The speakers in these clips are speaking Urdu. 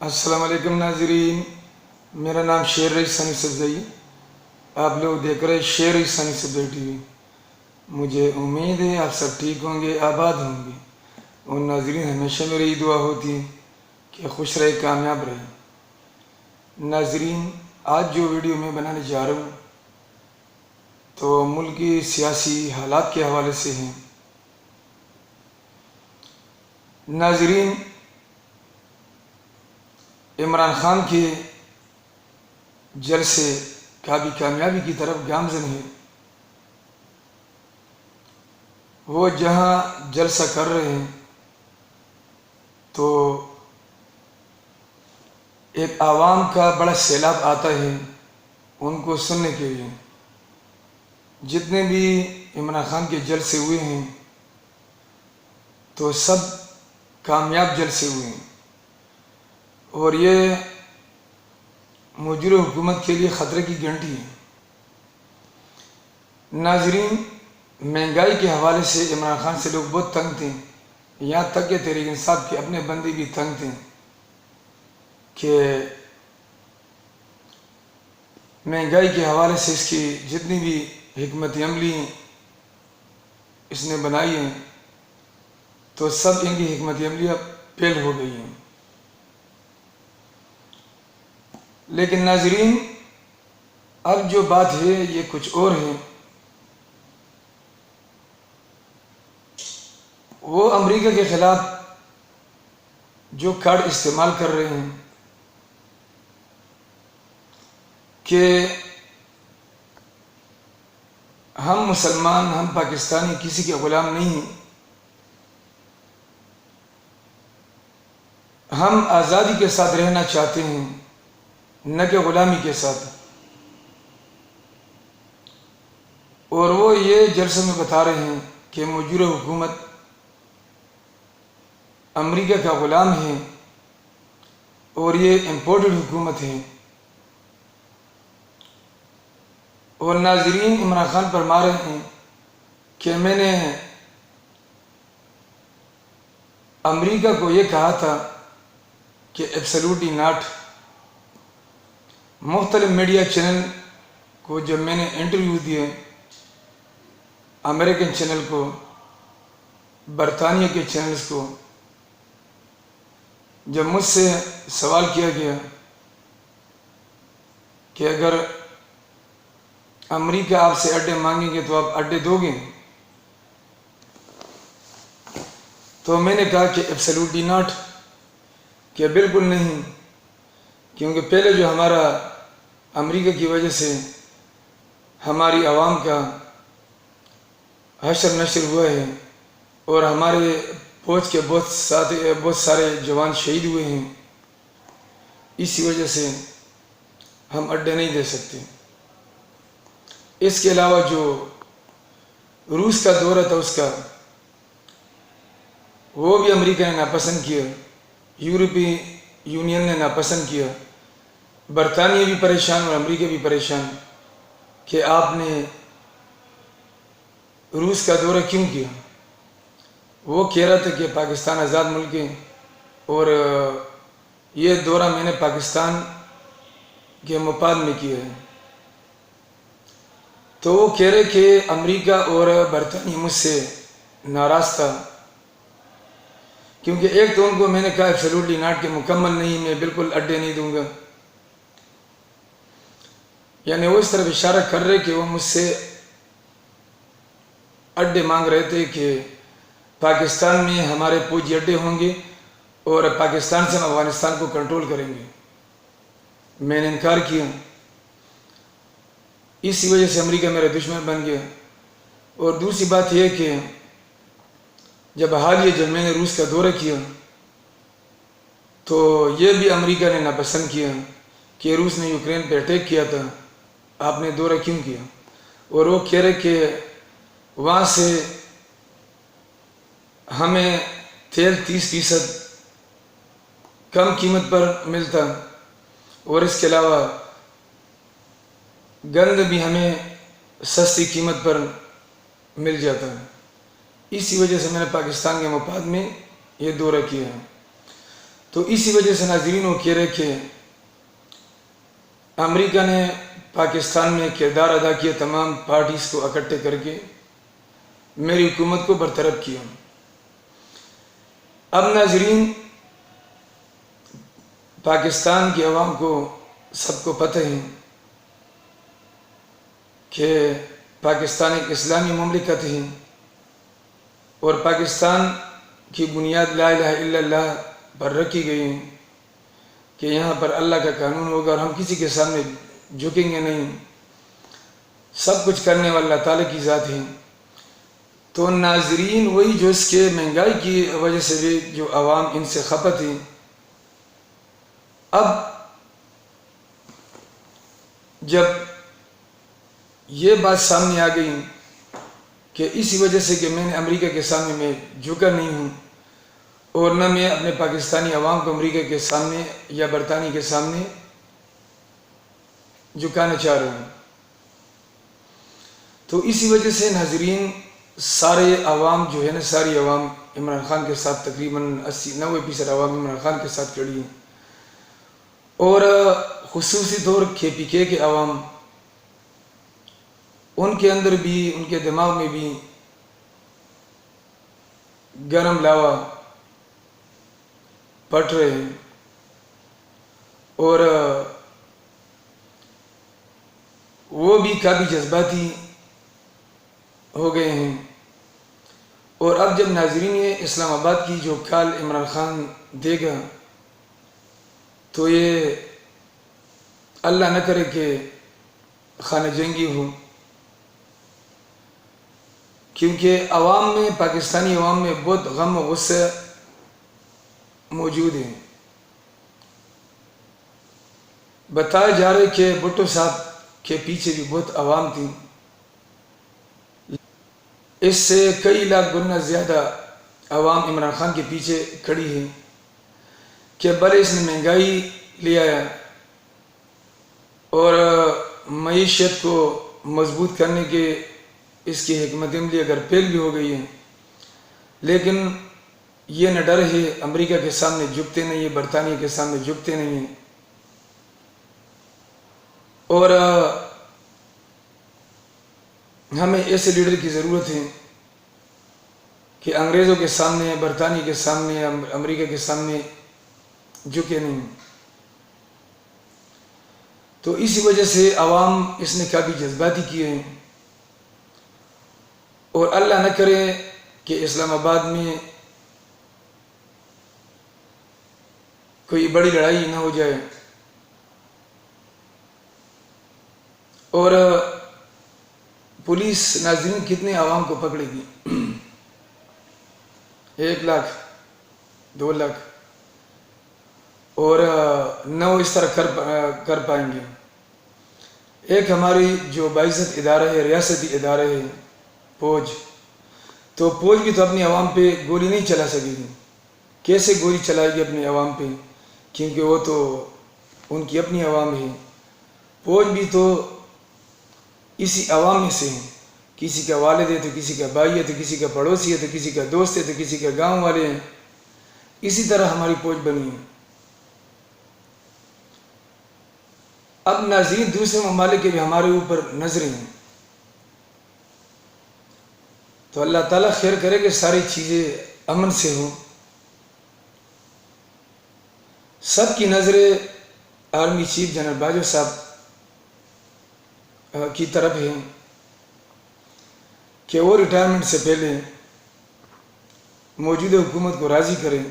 السلام علیکم ناظرین، میرا نام شیر رئیس ثانی صفدری، آپ لوگ دیکھ رہے شیر رئیس ثانی صفدری ٹی وی۔ مجھے امید ہے آپ سب ٹھیک ہوں گے، آباد ہوں گے، اور ناظرین ہمیشہ میری دعا ہوتی ہے کہ خوش رہے، کامیاب رہے۔ ناظرین، آج جو ویڈیو میں بنانے جا رہا ہوں تو ملک کی سیاسی حالات کے حوالے سے ہیں۔ ناظرین، عمران خان کے جلسے کا بھی کامیابی کی طرف گامزن ہے۔ وہ جہاں جلسہ کر رہے ہیں تو ایک عوام کا بڑا سیلاب آتا ہے ان کو سننے کے لیے۔ جتنے بھی عمران خان کے جلسے ہوئے ہیں تو سب کامیاب جلسے ہوئے ہیں، اور یہ موجودہ حکومت کے لیے خطرے کی گھنٹی ہے۔ ناظرین، مہنگائی کے حوالے سے عمران خان سے لوگ بہت تنگ تھے، یہاں تک کہ تحریک انصاف کے اپنے بندے بھی تنگ تھے کہ مہنگائی کے حوالے سے اس کی جتنی بھی حکمت عملی اس نے بنائی ہیں تو سب ان کی حکمت عملیاں فیل ہو گئی ہیں۔ لیکن ناظرین، اب جو بات ہے یہ کچھ اور ہے۔ وہ امریکہ کے خلاف جو کارڈ استعمال کر رہے ہیں کہ ہم مسلمان، ہم پاکستانی کسی کے غلام نہیں ہیں، ہم آزادی کے ساتھ رہنا چاہتے ہیں نہ کہ غلامی کے ساتھ۔ اور وہ یہ جلسے میں بتا رہے ہیں کہ موجودہ حکومت امریکہ کا غلام ہے اور یہ امپورٹڈ حکومت ہے۔ اور ناظرین، عمران خان فرما رہے ہیں کہ میں نے امریکہ کو یہ کہا تھا کہ ایبسلیوٹلی ناٹ۔ مختلف میڈیا چینل کو جب میں نے انٹرویو دیے، امریکن چینل کو، برطانیہ کے چینلز کو، جب مجھ سے سوال کیا گیا کہ اگر امریکہ آپ سے اڈے مانگیں گے تو آپ اڈے دو گے، تو میں نے کہا کہ ایبسلیوٹلی ناٹ، کہ بالکل نہیں، کیونکہ پہلے جو ہمارا امریکہ کی وجہ سے ہماری عوام کا حشر نشر ہوا ہے اور ہمارے فوج کے بہت سارے جوان شہید ہوئے ہیں، اسی وجہ سے ہم اڈے نہیں دے سکتے۔ اس کے علاوہ جو روس کا دورہ تھا اس کا، وہ بھی امریکہ نے ناپسند کیا، یورپی یونین نے ناپسند کیا، برطانیہ بھی پریشان اور امریکہ بھی پریشان کہ آپ نے روس کا دورہ کیوں کیا۔ وہ کہہ رہا تھا کہ پاکستان آزاد ملک ہے اور یہ دورہ میں نے پاکستان کے مفاد میں کیا ہے۔ تو وہ کہہ رہے کہ امریکہ اور برطانیہ مجھ سے ناراض تھا، کیونکہ ایک تو ان کو میں نے کہا ایبسلیوٹلی ناٹ کہ مکمل نہیں، میں بالکل اڈے نہیں دوں گا، یعنی وہ اس طرف اشارہ کر رہے کہ وہ مجھ سے اڈے مانگ رہے تھے کہ پاکستان میں ہمارے فوجی اڈے ہوں گے اور پاکستان سے ہم افغانستان کو کنٹرول کریں گے۔ میں نے انکار کیا، اسی وجہ سے امریکہ میرا دشمن بن گیا۔ اور دوسری بات یہ کہ جب جب میں نے روس کا دورہ کیا تو یہ بھی امریکہ نے ناپسند کیا کہ روس نے یوکرین پہ اٹیک کیا تھا، آپ نے دورہ کیوں کیا۔ اور وہ کہہ رہے کہ وہاں سے ہمیں تیل 30% کم قیمت پر ملتا، اور اس کے علاوہ گند بھی ہمیں سستی قیمت پر مل جاتا ہے، اسی وجہ سے میں نے پاکستان کے مفاد میں یہ دورہ کیا ہے۔ تو تو اسی وجہ سے ناظرین وہ کہہ رہے کہ امریکہ نے پاکستان میں کردار ادا کیا تمام پارٹیز کو اکٹھے کر کے میری حکومت کو برطرف کیا۔ اب ناظرین پاکستان کی عوام کو سب کو پتہ ہے کہ پاکستان ایک اسلامی مملکت ہے اور پاکستان کی بنیاد لا الہ الا اللہ پر رکھی گئی ہے کہ یہاں پر اللہ کا قانون ہوگا اور ہم کسی کے سامنے جھکیں گے نہیں، سب کچھ کرنے والا اللہ تعالیٰ کی ذات ہے۔ تو ناظرین وہی جو اس کے مہنگائی کی وجہ سے بھی جو عوام ان سے خپت ہے، اب جب یہ بات سامنے آ گئی کہ اسی وجہ سے کہ میں نے امریکہ کے سامنے میں جھکا نہیں ہوں اور نہ میں اپنے پاکستانی عوام کو امریکہ کے سامنے یا برطانیہ کے سامنے جھکانا چاہ رہا ہوں، تو اسی وجہ سے ناظرین سارے عوام جو ہے نا، ساری عوام عمران خان کے ساتھ تقریباً 80-90% عوام عمران خان کے ساتھ کھڑی ہیں، اور خصوصی طور KPK کے عوام، ان کے اندر بھی ان کے دماغ میں بھی گرم لاوا پٹ رہے ہیں اور وہ بھی کافی جذباتی ہو گئے ہیں۔ اور اب جب ناظرین یہ اسلام آباد کی جو کال عمران خان دے گا تو یہ اللہ نہ کرے کہ خانہ جنگی ہو، کیونکہ عوام میں، پاکستانی عوام میں بہت غم و غصہ موجود ہے۔ بتایا جا رہا ہے کہ بھٹو صاحب کے پیچھے بھی بہت عوام تھی، اس سے کئی لاکھ گنا زیادہ عوام عمران خان کے پیچھے کھڑی ہے کہ بھلے اس نے مہنگائی لے آیا اور معیشت کو مضبوط کرنے کے اس کی حکمت عملی اگر فیل بھی ہو گئی ہے، لیکن یہ نہ ڈر ہے امریکہ کے سامنے جھکتے نہیں ہیں، برطانیہ کے سامنے جھکتے نہیں ہیں، اور ہمیں ایسے لیڈر کی ضرورت ہے کہ انگریزوں کے سامنے، برطانیہ کے سامنے، امریکہ کے سامنے جھکے نہیں۔ تو اسی وجہ سے عوام اس نے کافی جذباتی کیے ہیں، اور اللہ نہ کرے کہ اسلام آباد میں کوئی بڑی لڑائی نہ ہو جائے اور پولیس ناظرین کتنے عوام کو پکڑے گی؟ 1 لاکھ 2 لاکھ، اور نہ وہ اس طرح کر پائیں گے۔ ایک ہماری جو باعزت ادارہ ہے، ریاستی ادارہ ہے فوج، تو فوج بھی تو اپنی عوام پہ گولی نہیں چلا سکے گی۔ کیسے گولی چلائے گی اپنی عوام پہ؟ کیونکہ وہ تو ان کی اپنی عوام ہے۔ فوج بھی تو اسی عوام میں سے ہیں، کسی کا والد ہے تو کسی کا بھائی ہے تو کسی کا پڑوسی ہے تو کسی کا دوست ہے تو کسی کا گاؤں والے ہیں، اسی طرح ہماری فوج بنی ہے۔ اب ناظرین دوسرے ممالک کے بھی ہمارے اوپر نظریں ہیں، تو اللہ تعالیٰ خیر کرے کہ ساری چیزیں امن سے ہوں۔ سب کی نظریں آرمی چیف جنرل باجوہ صاحب کی طرف ہیں کہ وہ ریٹائرمنٹ سے پہلے موجودہ حکومت کو راضی کریں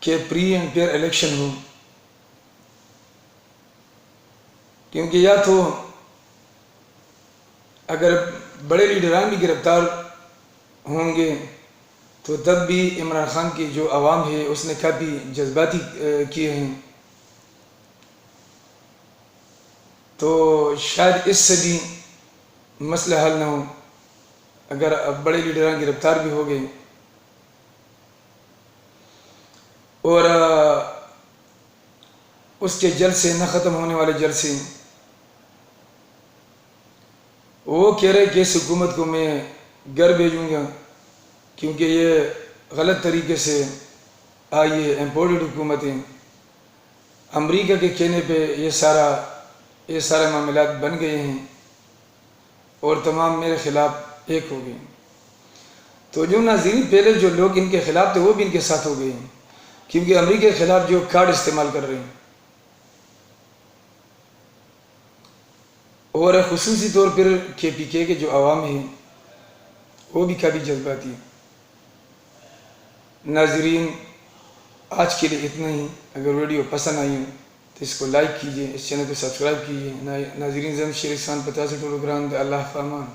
کہ فری اینڈ فیئر الیکشن ہو، کیونکہ یا تو اگر بڑے لیڈران بھی گرفتار ہوں گے تو تب بھی عمران خان کی جو عوام ہے اس نے کافی جذباتی کیے ہیں، تو شاید اس سے بھی مسئلہ حل نہ ہو اگر بڑے لیڈران گرفتار بھی ہو گئے، اور اس کے جلسے نہ ختم ہونے والے جلسے، وہ کہہ رہے کہ اس حکومت کو میں گھر بھیجوں گا کیونکہ یہ غلط طریقے سے آئیے امپورٹڈ حکومتیں امریکہ کے کہنے پہ یہ سارے معاملات بن گئے ہیں اور تمام میرے خلاف ایک ہو گئے. تو جو ناظرین پہلے جو لوگ ان کے خلاف تھے وہ بھی ان کے ساتھ ہو گئے ہیں، کیونکہ امریکہ کے خلاف جو کارڈ استعمال کر رہے ہیں، اور خصوصی طور پر KPK کے جو عوام ہیں وہ بھی کافی جذباتی ہیں. ناظرین آج کے لیے اتنا ہی. اگر ویڈیو پسند آئی تو اس کو لائک کیجئے، اس چینل کو سبسکرائب کیجئے. ناظرین زم شیر خان 50 گراند اللہ فامان.